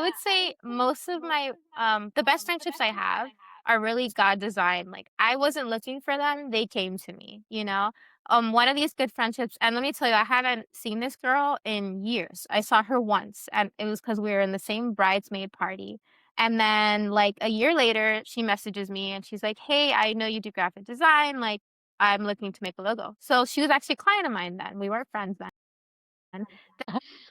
would say most of my the best friendships I have are really God designed. Like I wasn't looking for them, they came to me, you know? One of these good friendships, and let me tell you, I haven't seen this girl in years. I saw her once, and it was because we were in the same bridesmaid party. And then like a year later, she messages me and she's like, "Hey, I know you do graphic design, like I'm looking to make a logo." So she was actually a client of mine then. We weren't friends then.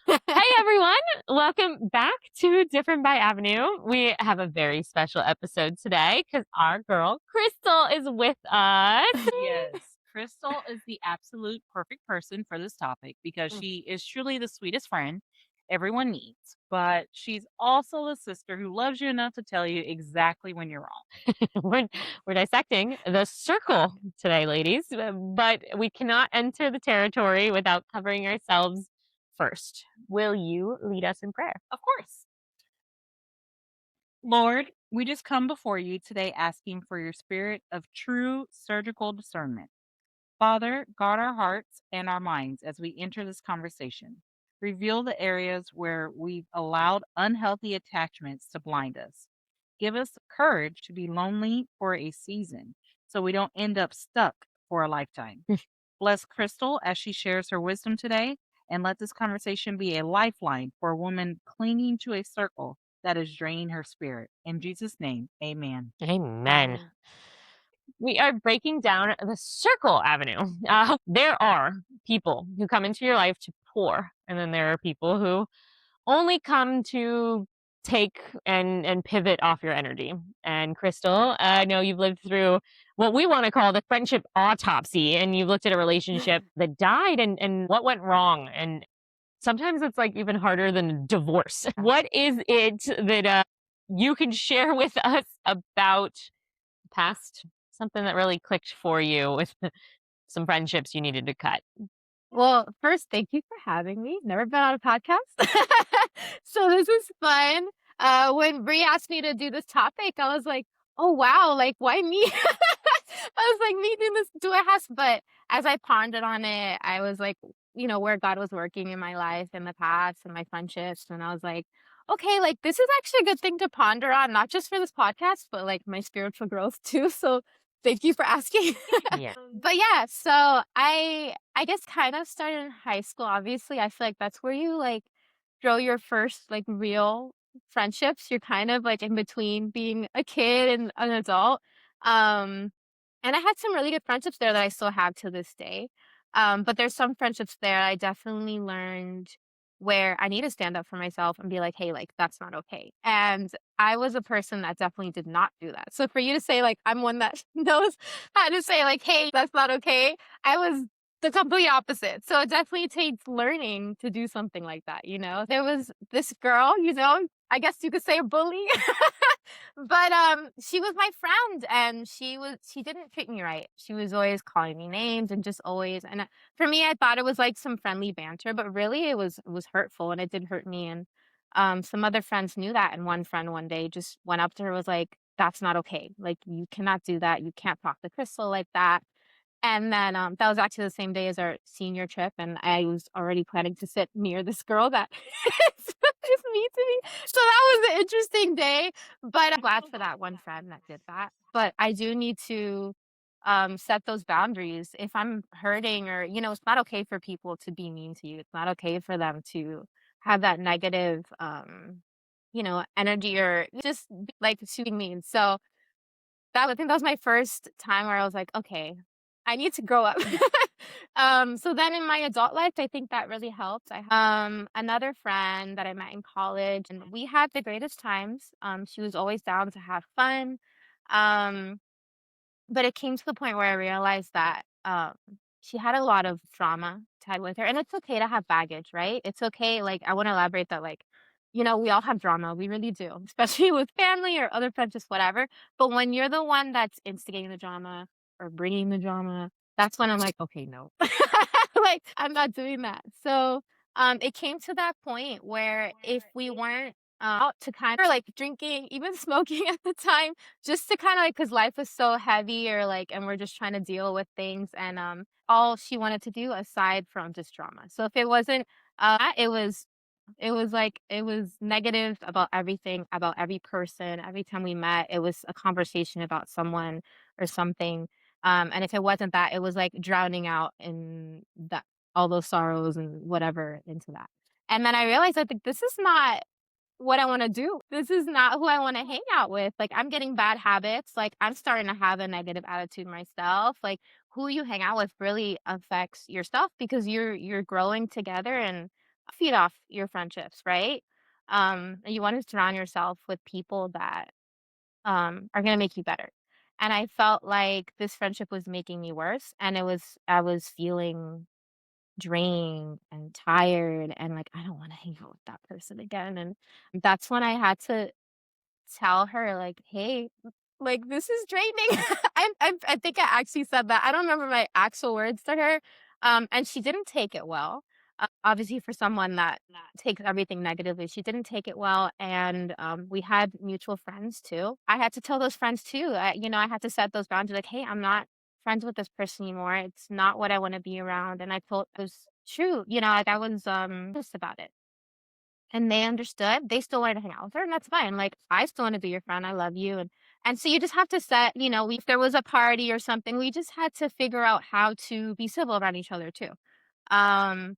Hey everyone, welcome back to Different by Avenue. We have a very special episode today because our girl Crystal is with us. Yes, Crystal is the absolute perfect person for this topic because she is truly the sweetest friend everyone needs. But she's also the sister who loves you enough to tell you exactly when you're wrong. we're dissecting the circle today, ladies, but we cannot enter the territory without covering ourselves first. Will you lead us in prayer? Of course. Lord, we just come before you today asking for your spirit of true surgical discernment. Father, guard our hearts and our minds as we enter this conversation. Reveal the areas where we've allowed unhealthy attachments to blind us. Give us courage to be lonely for a season so we don't end up stuck for a lifetime. Bless Crystal as she shares her wisdom today, and let this conversation be a lifeline for a woman clinging to a circle that is draining her spirit. In Jesus' name, amen. Amen. We are breaking down the circle avenue. There are people who come into your life to pour, and then there are people who only come to take and pivot off your energy. And Crystal, I know you've lived through what we want to call the friendship autopsy, and you've looked at a relationship that died and what went wrong. And sometimes it's like even harder than divorce. What is it that you can share with us about past something that really clicked for you with some friendships you needed to cut? Well, first, thank you for having me. Never been on a podcast. So this is fun. When Bree asked me to do this topic, I was like, oh wow, like why me? I was like, me doing this, do I have, but as I pondered on it, I was like, where God was working in my life in the past and my friendships. And I was like, okay, like this is actually a good thing to ponder on, not just for this podcast, but like my spiritual growth too. So thank you for asking. Yeah. But yeah, so I guess kind of started in high school. Obviously, I feel like that's where you like grow your first like real friendships. You're kind of like in between being a kid and an adult. And I had some really good friendships there that I still have to this day. But there's some friendships there I definitely learned where I need to stand up for myself and be like, hey, like that's not okay. And I was a person that definitely did not do that. So for you to say like I'm one that knows how to say like, hey, that's not okay, I was the complete opposite. So it definitely takes learning to do something like that. There was this girl, I guess you could say a bully. But she was my friend and she didn't treat me right. She was always calling me names and just always, and for me I thought it was like some friendly banter, but really it was hurtful and it did hurt me. And some other friends knew that, and one friend one day just went up to her, was like, that's not okay. Like you cannot do that. You can't talk to Crystal like that. And then, that was actually the same day as our senior trip, and I was already planning to sit near this girl that is mean to me. So that was an interesting day, but I'm glad for that one friend that did that. But I do need to, set those boundaries. If I'm hurting, or, it's not okay for people to be mean to you. It's not okay for them to have that negative, energy, or just like shooting mean. So I think that was my first time where I was like, "Okay, I need to grow up." So then in my adult life, I think that really helped. I another friend that I met in college, and we had the greatest times. She was always down to have fun. Um, but it came to the point where I realized that, she had a lot of trauma tied with her, and it's okay to have baggage, right? It's okay, like, I wanna elaborate that, like, we all have drama, we really do, especially with family or other friendships, whatever, but when you're the one that's instigating the drama or bringing the drama, that's when I'm like, "Okay, no." Like, I'm not doing that. So, it came to that point where if we weren't, out to kind of like drinking, even smoking at the time, just to kinda like, cause life was so heavy, or like, and we're just trying to deal with things, and, all she wanted to do aside from just drama. So if it wasn't, it was It was like it was negative about everything, about every person. Every time we met, it was a conversation about someone or something. And if it wasn't that, it was like drowning out in that all those sorrows and whatever into that. And then I realized I think this is not what I wanna do. This is not who I wanna hang out with. Like, I'm getting bad habits, like, I'm starting to have a negative attitude myself. Like, who you hang out with really affects yourself because you're growing together and feed off your friendships, right? And you wanna surround yourself with people that, are gonna make you better. And I felt like this friendship was making me worse, and I was feeling drained and tired and like I don't want to hang out with that person again. And that's when I had to tell her like, "Hey, like this is draining." I think I actually said that. I don't remember my actual words to her, and she didn't take it well. Obviously, for someone that takes everything negatively, she didn't take it well, and we had mutual friends too. I had to tell those friends too. I had to set those boundaries. Like, "Hey, I'm not friends with this person anymore. It's not what I want to be around." And I told it was true. Like I was just about it. And they understood. They still wanted to hang out with her, and that's fine. Like, I still wanna be your friend, I love you, and so you just have to set if there was a party or something, we just had to figure out how to be civil around each other too. Um,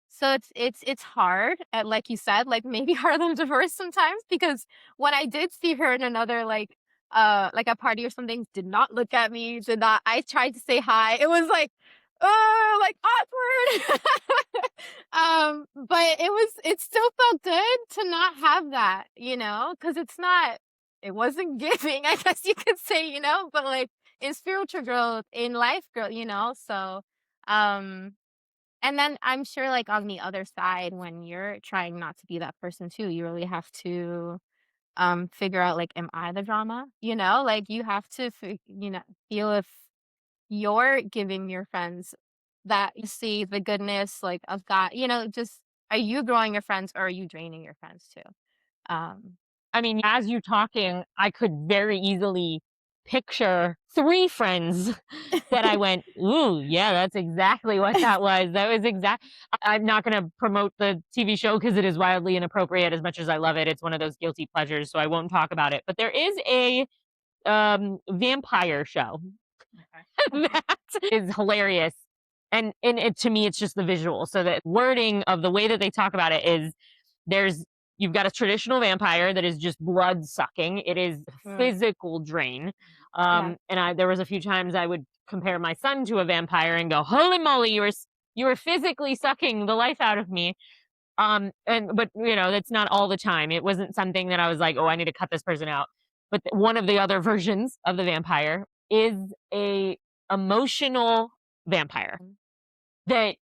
so it's hard, like you said, like, maybe harder than divorce sometimes because when I did see her in another, like a party or something, did not look at me, did not I tried to say hi. It was like, awkward. But it still felt good to not have that, because it wasn't giving, I guess you could say, but, like, in spiritual growth, in life growth, so, um and then I'm sure, like, on the other side, when you're trying not to be that person too, you really have to, figure out, like, am I the drama? Like, you have to feel if you're giving your friends that you see the goodness, like, of God, just are you growing your friends or are you draining your friends too? Um I mean, as you talking, I could very easily picture 3 friends that I went, "Ooh, yeah, that's exactly what that was." That was I'm not gonna promote the TV show because it is wildly inappropriate as much as I love it. It's one of those guilty pleasures, so I won't talk about it. But there is a, vampire show that is hilarious. And it to me, it's just the visual. So the wording of the way that they talk about it is there's you've got a traditional vampire that is just blood sucking. It is Mm, physical drain. yeah. And there was a few times I would compare my son to a vampire and go, "Holy moly, you were physically sucking the life out of me." But that's not all the time. It wasn't something that I was like, "Oh, I need to cut this person out." But one of the other versions of the vampire is a emotional vampire Mm, that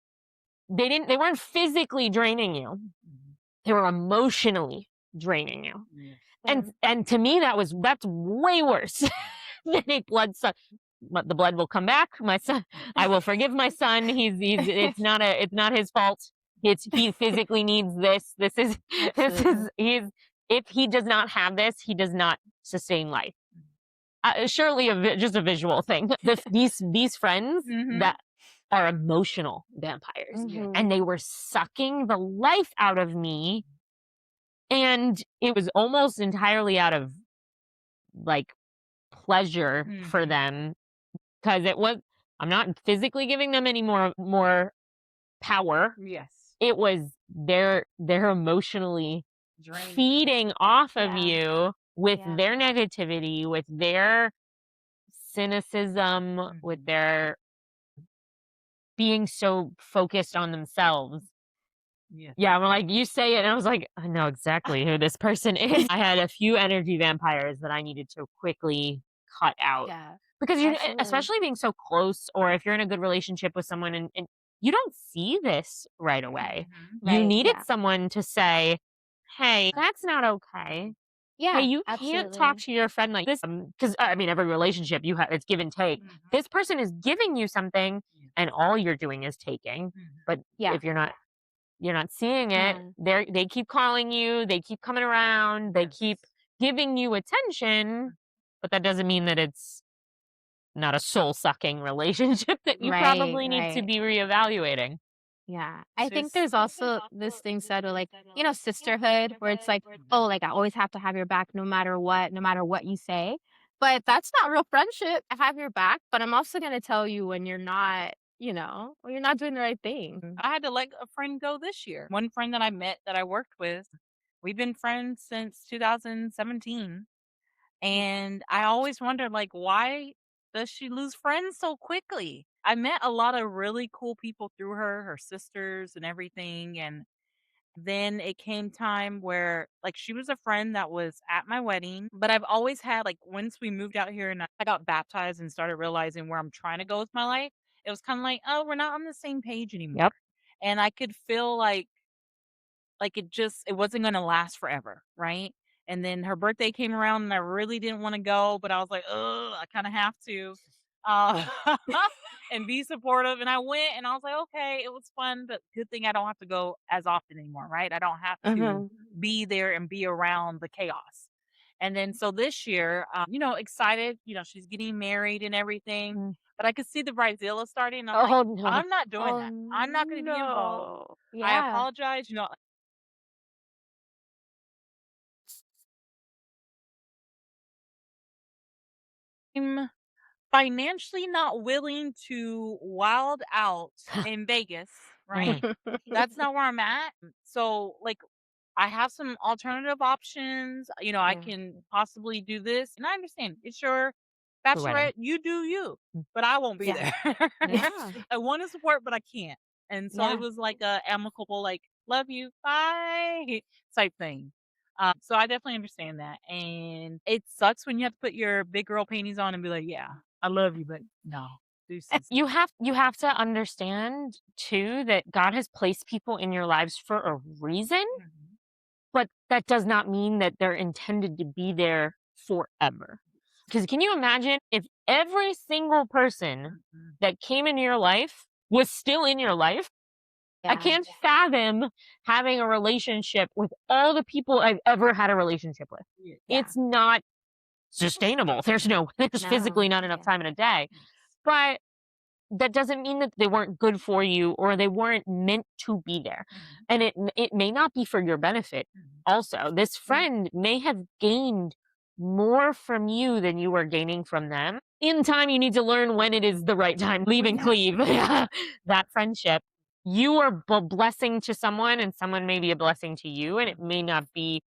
they weren't physically draining you. They were emotionally draining you. And mm, and to me that's way worse than a blood suck. But the blood will come back. My son, I will forgive my son. He's it's not his fault. He physically needs this. This is this is absolutely. he's if he does not have this, he does not sustain life. Surely just a visual thing. These friends Mhm. that are emotional vampires, Mhm. and they were sucking the life out of me, and it was almost entirely out of like pleasure for Mhm. them because it was I'm not physically giving them any more power. Yes. It was they're emotionally Draining. feeding off of Yeah, you with yeah. their negativity, with their cynicism, with Mhm. their being so focused on themselves. Yes. Yeah, well, like, you say it, and I was like, "I know exactly who this person is." I had a few energy vampires that I needed to quickly cut out Yeah, because absolutely. especially being so close, or if you're in a good relationship with someone and you don't see this right away. Mhm. You Right, needed yeah. someone to say, "Hey, that's not okay. Hey, Yeah, you can't talk absolutely. to your friend like this." Because I mean, every relationship it's give and take. Mhm. This person is giving you something, Yes. and all you're doing is taking. Mhm. But Yeah, if you're not seeing it. yeah, They keep calling you, they keep coming around, they keep Yes. giving you attention, but that doesn't mean that it's not a soul-sucking relationship that you right, probably need to right. be reevaluating. Yeah. I It's think just there's also this thing said of like, sisterhood where it's like, oh, like I always have to have your back no matter what you say. But that's not real friendship. I have your back, but I'm also gonna tell you when you're not, when you're not doing the right thing. I had to let a friend go this year. One friend that I met that I worked with, we've been friends since 2017. And I always wondered, like, why does she lose friends so quickly? I met a lot of really cool people through her, her sisters and everything. And then it came time where, like, she was a friend that was at my wedding, but I've always had, like, once we moved out here and I got baptized and started realizing where I'm trying to go with my life, it was kind of like, oh, we're not on the same page anymore. Yep. And I could feel like it wasn't gonna last forever, right? And then her birthday came around and I really didn't wanna go, but I was like, "Ugh, I kinda have to," uh, and be supportive, and I went and I was like, "Okay, it was fun, but good thing I don't have to go as often anymore, right? I don't have to Uh-huh. be there and be around the chaos." And then so this year, excited, she's getting married and everything, Mm. but I could see the bridezilla starting, and I'm like, Oh, no. "I'm not doing Oh that. I'm not gonna be involved. no. I Yeah. apologize," I'm financially not willing to wild out in Vegas, Mhm. right? That's not where I'm at. So, like, I have some alternative options. I Yeah. can possibly do this. And I understand it's your The wedding. bachelorette, you do you, Mm. but I won't be Yeah. there. Yeah. I want to support, but I can't. And so it Yeah. was like a amicable, like, love you, bye type thing. So I definitely understand that. And it sucks when you have to put your big girl panties on and be like, yeah, I love you, but no, deuces. You have to understand too that God has placed people in your lives for a reason, Mhm. but that does not mean that they're intended to be there forever. Because can you imagine if every single person Mhm. that came into your life was still in your life? I Yeah. can't fathom having a relationship with all the people I've ever had a relationship with. Yeah. Yeah. It's not sustainable. There's physically No. not enough Yeah. time in a day. Yes. But that doesn't mean that they weren't good for you or they weren't meant to be there. Mhm. And it may not be for your benefit. Mhm. Also, this Yeah. friend may have gained more from you than you were gaining from them. In time, you need to learn when it is the right time. Leave and Yeah. cleave. That friendship. You are a blessing to someone, and someone may be a blessing to you, and it Mhm. may not be.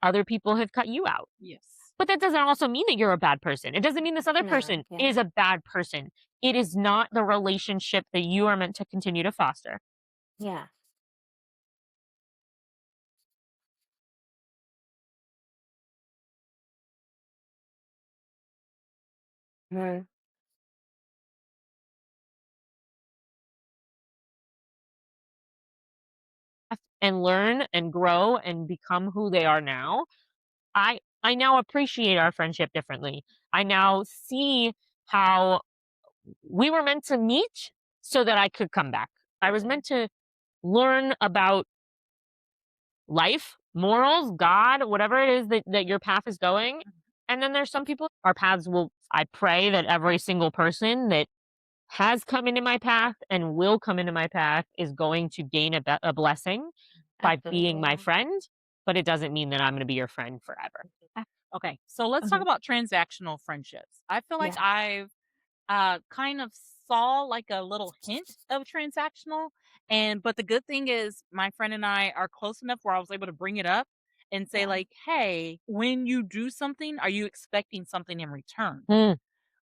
Other people have cut you out. Yes. But that doesn't also mean that you're a bad person. It doesn't mean this other No. person Yeah. is a bad person. It is not the relationship that you are meant to continue to foster. Yeah. Mhm. And learn and grow and become who they are now. I now appreciate our friendship differently. I now see how we were meant to meet so that I could come back. I was meant to learn about life, morals, God, whatever it is that your path is going. And then there's some people, our paths will, I pray that every single person that has come into my path and will come into my path is going to gain a blessing by being Absolutely. my friend. But it doesn't mean that I'm going to be your friend forever. Uh, Okay. So let's talk mhm. about transactional friendships. I feel like Yeah. I've kind of saw like a little hint of transactional. But the good thing is my friend and I are close enough where I was able to bring it up and say, Yeah. like, hey, when you do something, are you expecting something in return? Mm,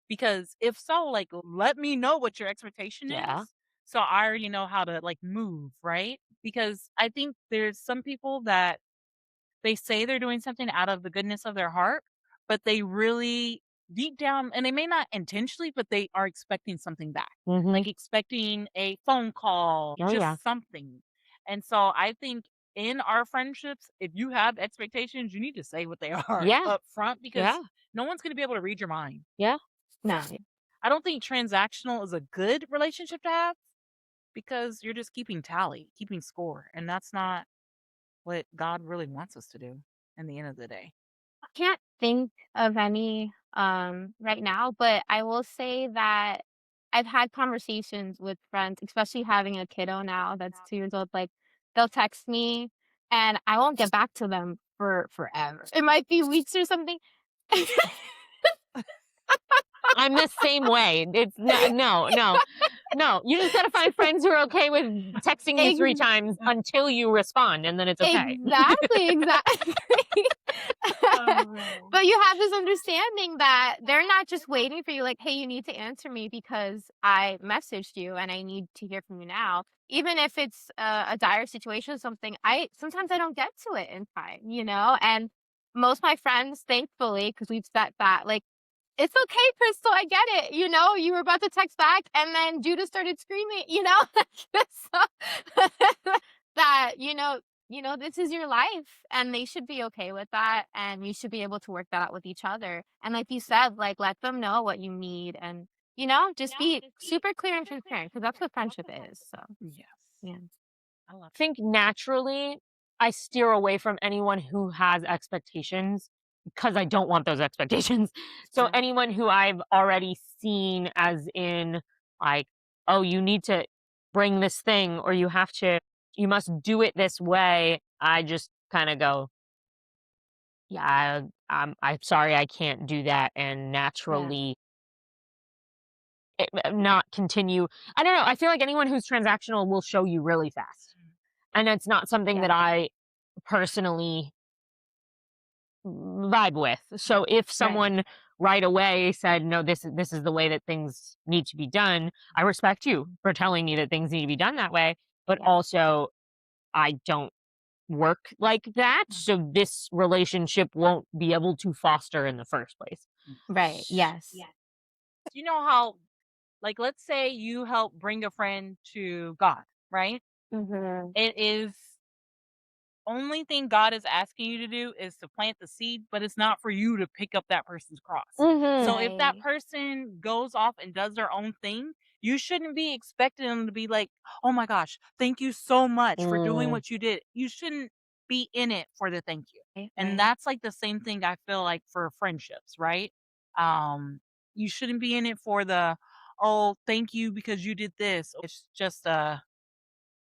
Because if so, like, let me know what your expectation yeah. is. So I already know how to like move, right? Because I think there's some people that they say they're doing something out of the goodness of their heart, but they really deep down, and they may not intentionally, but they are expecting something back, Hmm. like expecting a phone call, Oh, yeah. just something. And so I think in our friendships, if you have expectations, you need to say what they are Yeah. up front because Yeah. no one's going to be able to read your mind. Yeah. No. I don't think transactional is a good relationship to have because you're just keeping tally, keeping score. And that's not what God really wants us to do in the end of the day. I can't think of any right now, but I will say that I've had conversations with friends, especially having a kiddo now that's 2 years old, like, they'll text me, and I won't get back to them for forever. It might be weeks or something. I'm the same way. It's no. You just gotta find friends who are okay with texting you 3 Ex times until you respond, and then it's okay. exactly, exactly. Oh, no. But you have this understanding that they're not just waiting for you, like, "Hey, you need to answer me because I messaged you and I need to hear from you now." Even if it's a dire situation or something, I sometimes I don't get to it in time, you know? And most of my friends, thankfully, because 'cause we've set that, like, "It's okay, Crystal, I get it, you know, you were about to text back and then Judah started screaming," you know? So that, this is your life and they should be okay with that and you should be able to work that out with each other. And like you said, like let them know what you need and, just be super clear and transparent because that's what friendship is. So, Yes. yeah. I love Think naturally, I steer away from anyone who has expectations because I don't want those expectations. So Yeah. anyone who I've already seen as in like, oh, you need to bring this thing or you must do it this way. I just kind of go, yeah, I'm sorry, I can't do that, and Yeah. naturally not continue. I don't know. I feel like anyone who's transactional will show you really fast, and it's not something that Yeah. I personally vibe with. So if Right. someone right away said, "No, this is the way that things need to be done," I respect you for telling me that things need to be done that way. But Yeah. also, I don't work like that, so this relationship won't be able to foster in the first place. Right. Yes. You know how, like, let's say you help bring a friend to God, right? Hmm. It is only thing God is asking you to do is to plant the seed, but it's not for you to pick up that person's cross. Mhm. So if that Right. person goes off and does their own thing, you shouldn't be expecting them to be like, "Oh my gosh, thank you so much for doing Mm. what you did." You shouldn't be in it for the thank you. And Right. that's like the same thing I feel like for friendships, right? Um, you shouldn't be in it for the, "Oh, thank you because you did this." It's just a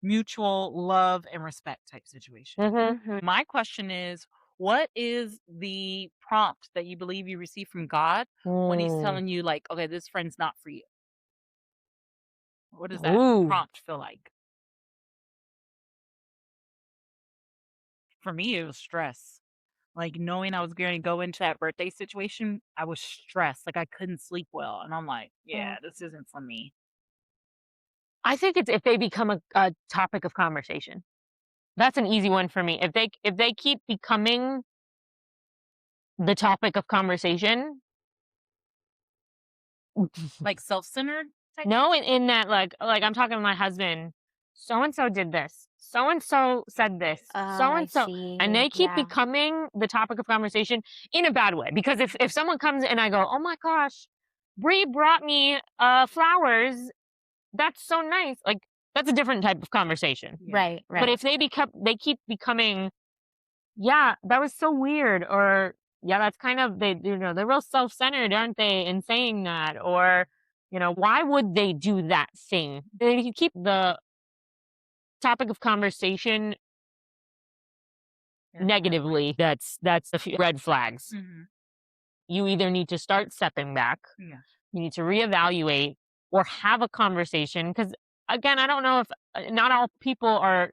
mutual love and respect type situation. Mhm. Hmm. My question is, what is the prompt that you believe you receive from God when he's Mm. telling you like, okay, this friend's not for you? What does that Ooh. prompt feel like? For me, it was stress. Like knowing I was going to go into that birthday situation, I was stressed. Like I couldn't sleep well. And I'm like, yeah, this isn't for me. I think it's if they become a topic of conversation. That's an easy one for me. If they keep becoming the topic of conversation, Like self-centered type no, situation. in that like I'm talking to my husband, so and so did this, so and so said this, Oh, so I and so, and see. they keep Yeah. becoming the topic of conversation in a bad way. Because if someone comes and I go, oh my gosh, Bree brought me flowers, that's so nice, like that's a different type of conversation. Yeah. Right. But Right. if they keep becoming, yeah, that was so weird, or yeah, that's kind of they're real self-centered, aren't they, in saying that, or why would they do that thing? They can keep the topic of conversation Yeah. negatively. That's a few red flags. Hmm. You either need to start stepping back, Yeah. you need to reevaluate, or have a conversation. Because again, I don't know if not all people are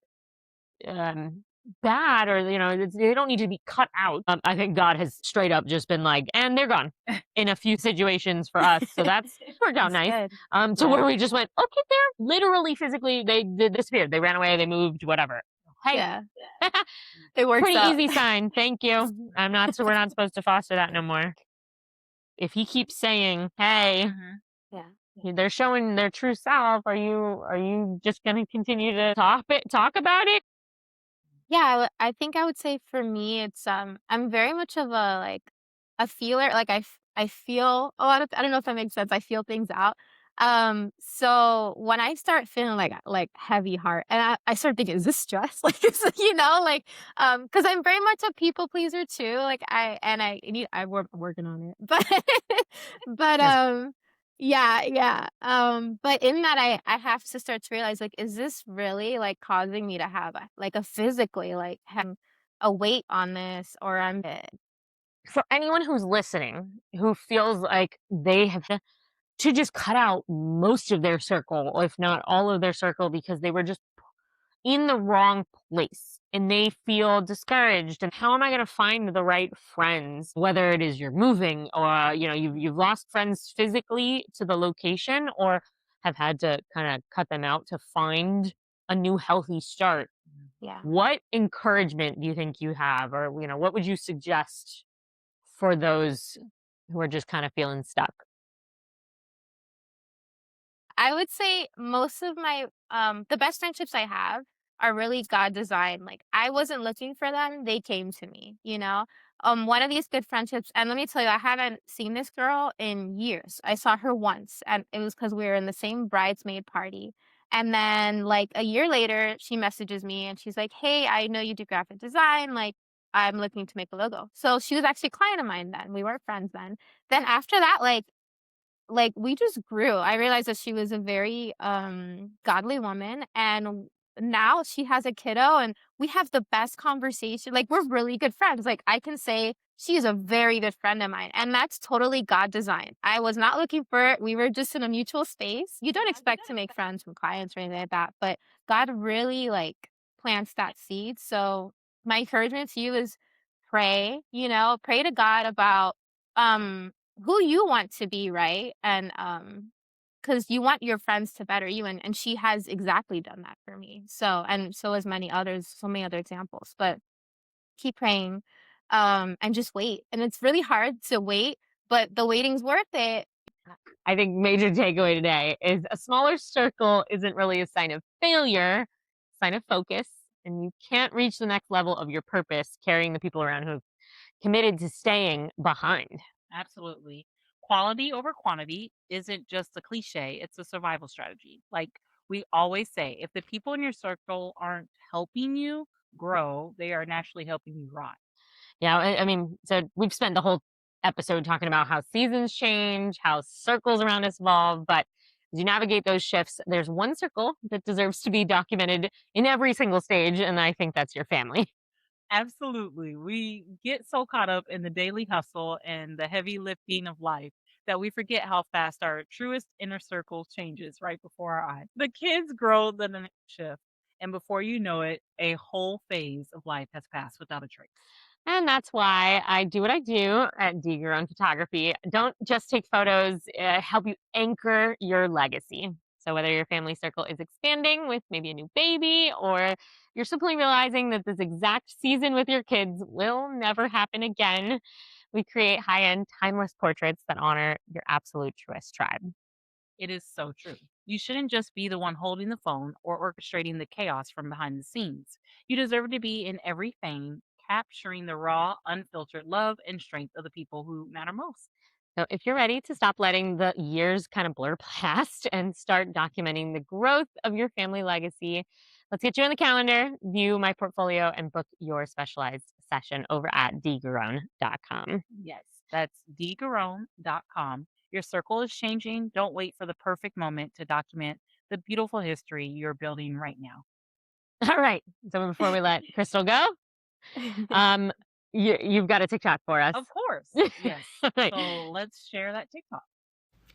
um, bad, or they don't need to be cut out. I think God has straight up just been like, and they're gone in a few situations for us. So that's worked out That's nice. good. To Yeah. where we just went, okay, they're literally physically they disappeared, they ran away, they moved, whatever. Hey, Yeah. It works pretty out. easy sign. Thank you. So we're not supposed to foster that no more. If he keeps saying, hey, Hmm. Yeah. they're showing their true self, are you just going to continue to talk about it? Yeah, I think I would say for me, it's I'm very much of a like a feeler. Like I feel a lot of I don't know if that makes sense. I feel things out. So when I start feeling like heavy heart, and I start thinking, is this stress? Like, like because I'm very much a people pleaser too. Like I'm working on it, but but Yes. Yeah, yeah. But in that I have to start to realize, like, is this really, like, causing me to have a physically, like, having a weight on this, or I'm it. For anyone who's listening who feels like they have to just cut out most of their circle, if not all of their circle, because they were just in the wrong place and they feel discouraged, and how am I going to find the right friends, whether it is you're moving, or you've lost friends physically to the location, or have had to kind of cut them out to find a new healthy start. Yeah. What encouragement do you think you have, or what would you suggest for those who are just kind of feeling stuck? I would say most of my the best friendships I have are really God designed. Like, I wasn't looking for them, they came to me, you know? One of these good friendships, and let me tell you, I haven't seen this girl in years. I saw her once, and it was because we were in the same bridesmaid party. And then, like, a year later, she messages me and she's like, "Hey, I know you do graphic design, like, I'm looking to make a logo." So she was actually a client of mine then. We weren't friends then. Then after that, like, we just grew. I realized that she was a very, godly woman, and now she has a kiddo, and we have the best conversation. Like, we're really good friends. Like, I can say she is a very good friend of mine, and that's totally God design. I was not looking for it. We were just in a mutual space. You don't expect to make friends from clients or anything like that, but God really, like, plants that seed. So my encouragement to you is pray, pray to God about, um who you want to be, right? And, because you want your friends to better you, and she has exactly done that for me. So, and so has many others, so many other examples, but keep praying, and just wait, and it's really hard to wait, but the waiting's worth it. I think major takeaway today is a smaller circle isn't really a sign of failure, sign of focus, and you can't reach the next level of your purpose carrying the people around who have committed to staying behind. Absolutely. Quality over quantity isn't just a cliche, it's a survival strategy. Like we always say, if the people in your circle aren't helping you grow, they are naturally helping you rot. Yeah, I mean, so we've spent the whole episode talking about how seasons change, how circles around us evolve, but as you navigate those shifts, there's one circle that deserves to be documented in every single stage, and I think that's your family. Absolutely. We get so caught up in the daily hustle and the heavy lifting of life that we forget how fast our truest inner circle changes right before our eyes. The kids grow the next shift, and before you know it, a whole phase of life has passed without a trace. And that's why I do what I do at Dig Your Own Photography. Don't just take photos, help you anchor your legacy. So, whether your family circle is expanding with maybe a new baby, or you're simply realizing that this exact season with your kids will never happen again, we create high end, timeless portraits that honor your absolute truest tribe. It is so true. You shouldn't just be the one holding the phone or orchestrating the chaos from behind the scenes. You deserve to be in every frame, capturing the raw, unfiltered love and strength of the people who matter most. So, if you're ready to stop letting the years kind of blur past and start documenting the growth of your family legacy, let's get you on the calendar, view my portfolio, and book your specialized session over at dgarone.com. Yes, that's dgarone.com. Your circle is changing. Don't wait for the perfect moment to document the beautiful history you're building right now. All right. So, before we let Crystal go, um, you've got a TikTok for us. Of course. Yes. All right. So let's share that TikTok.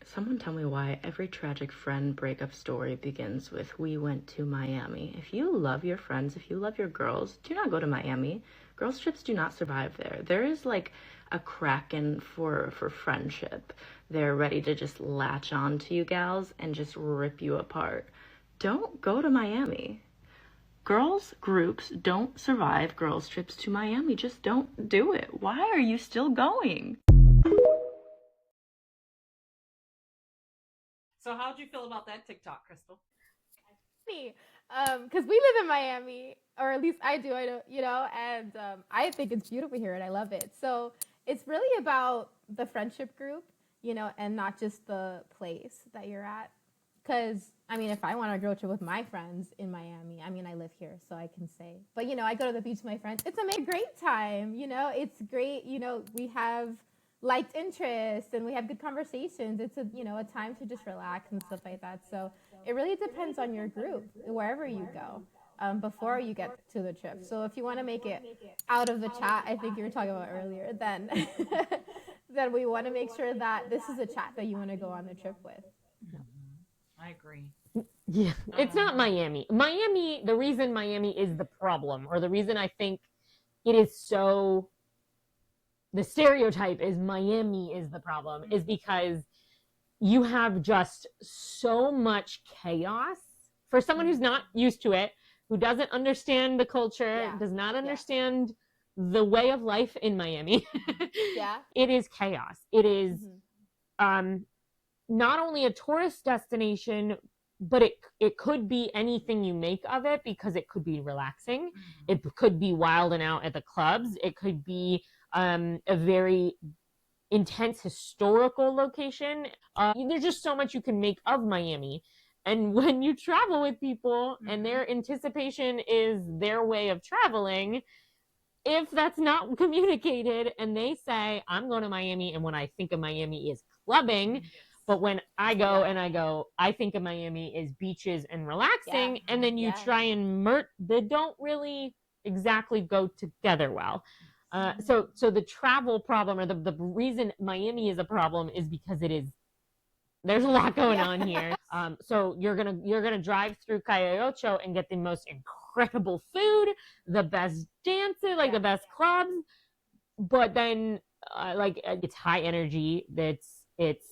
Someone tell me why every tragic friend breakup story begins with "we went to Miami." If you love your friends, if you love your girls, do not go to Miami. Girls trips do not survive there. There is like a kraken for friendship. They're ready to just latch on to you gals and just rip you apart. Don't go to Miami. Girls groups don't survive girls trips to Miami. Just don't do it. Why are you still going? So, how'd you feel about that TikTok, Crystal? Me, because we live in Miami, or at least I do. I don't, and I think it's beautiful here, and I love it. So it's really about the friendship group, and not just the place that you're at. Because I mean, if I want to go trip with my friends in Miami, I mean, I live here, so I can say. But I go to the beach with my friends. It's a great time. It's great. We have liked interests and we have good conversations. It's a time to just relax and stuff like that. So it really depends on your group, wherever you go, before you get to the trip. So if you want to make it out of the chat, I think you were talking about earlier, then then we want to make sure that this is a chat that you want to go on the trip with. I agree. Yeah, it's not Miami. The reason Miami is the problem, or the reason I think it is so, the stereotype is Miami is the problem, is because you have just so much chaos for someone who's not used to it, who doesn't understand the culture, does not understand the way of life in Miami. It is chaos. It is not only a tourist destination, but it could be anything you make of it, because it could be relaxing. It could be wild and out at the clubs. It could be a very intense historical location. There's just so much you can make of Miami. And when you travel with people and their anticipation is their way of traveling, if that's not communicated and they say, I'm going to Miami, and when I think of Miami is clubbing, but when I go, I think of Miami is beaches and relaxing, and then you try and they don't really exactly go together well. So the travel problem, or the reason Miami is a problem, is because there's a lot going on here. So you're gonna drive through Calle Ocho and get the most incredible food, the best dances, like the best clubs, but then it's high energy. It's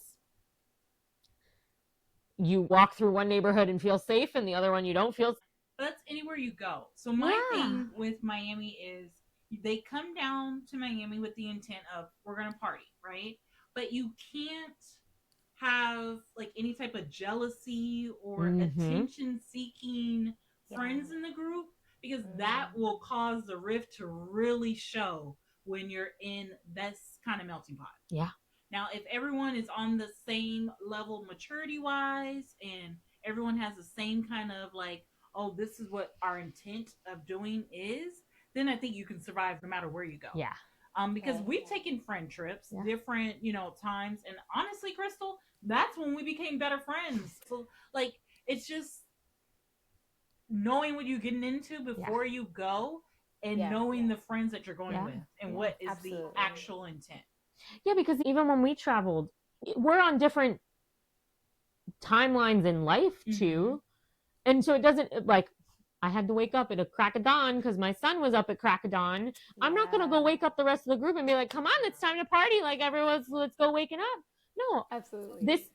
you walk through one neighborhood and feel safe, and the other one you don't feel safe. But that's anywhere you go. So my thing with Miami is they come down to Miami with the intent of, we're going to party, right? But you can't have like any type of jealousy or attention seeking friends in the group, because that will cause the rift to really show when you're in this kind of melting pot. Yeah. Now, if everyone is on the same level maturity wise, and everyone has the same kind of like, oh, this is what our intent of doing is, then I think you can survive no matter where you go. Yeah. Because we've taken friend trips, different, times. And honestly, Crystal, that's when we became better friends. So like, it's just knowing what you're getting into before you go, and knowing the friends that you're going with, and what is the actual intent. Yeah, because even when we traveled, we're on different timelines in life too. And so it doesn't, like, I had to wake up at a crack of dawn because my son was up at crack of dawn. I'm not going to go wake up the rest of the group and be like, come on, it's time to party. Like, let's go waking up. No, absolutely.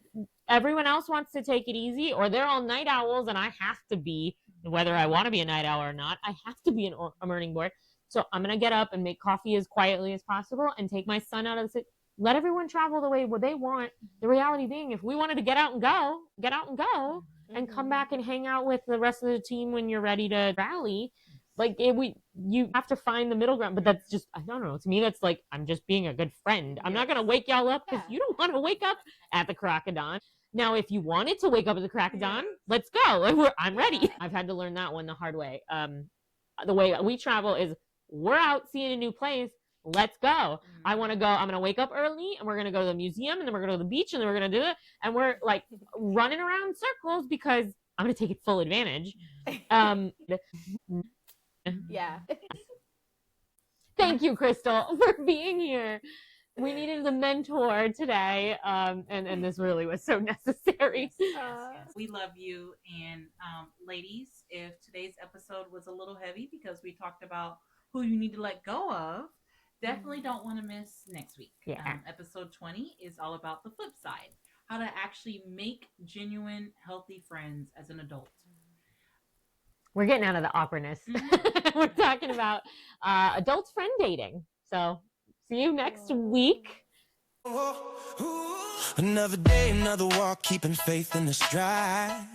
Everyone else wants to take it easy, or they're all night owls, and I have to be, whether I want to be a night owl or not, I have to be a morning bird. So I'm going to get up and make coffee as quietly as possible and take my son out of the city. Let everyone travel the way they want. The reality being, if we wanted to get out and go and come back and hang out with the rest of the team when you're ready to rally, like you have to find the middle ground. But that's just, I don't know. To me, that's like, I'm just being a good friend. I'm not going to wake y'all up because you don't want to wake up at the crack of dawn. Now, if you wanted to wake up at the crack of dawn, let's go. I'm ready. I've had to learn that one the hard way. The way we travel is, we're out seeing a new place. Let's go. I want to go. I'm going to wake up early, and we're going to go to the museum, and then we're going to go to the beach, and then we're going to do it. And we're like running around in circles because I'm going to take it full advantage. Yeah. Thank you, Crystal, for being here. We needed a mentor today, and this really was so necessary. We love you. And ladies, if today's episode was a little heavy because we talked about who you need to let go of, definitely don't want to miss next week. Episode 20 is all about the flip side, how to actually make genuine, healthy friends as an adult. We're getting out of the awkwardness. We're talking about adult friend dating. So see you next week. Another day, another walk, keeping faith in the stride.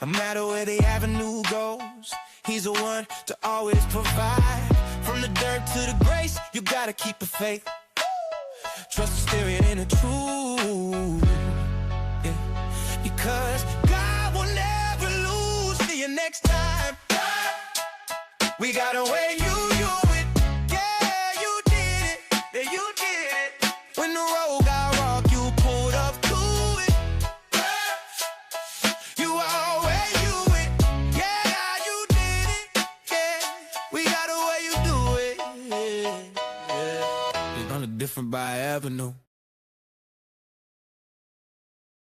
No matter where the avenue goes, he's the one to always provide. From the dirt to the grace, you gotta keep the faith. Trust the spirit and the truth. Yeah. Because God will never lose. See you next time. We got a way you it. Yeah, you did it. Yeah, you did it. a different by avenue.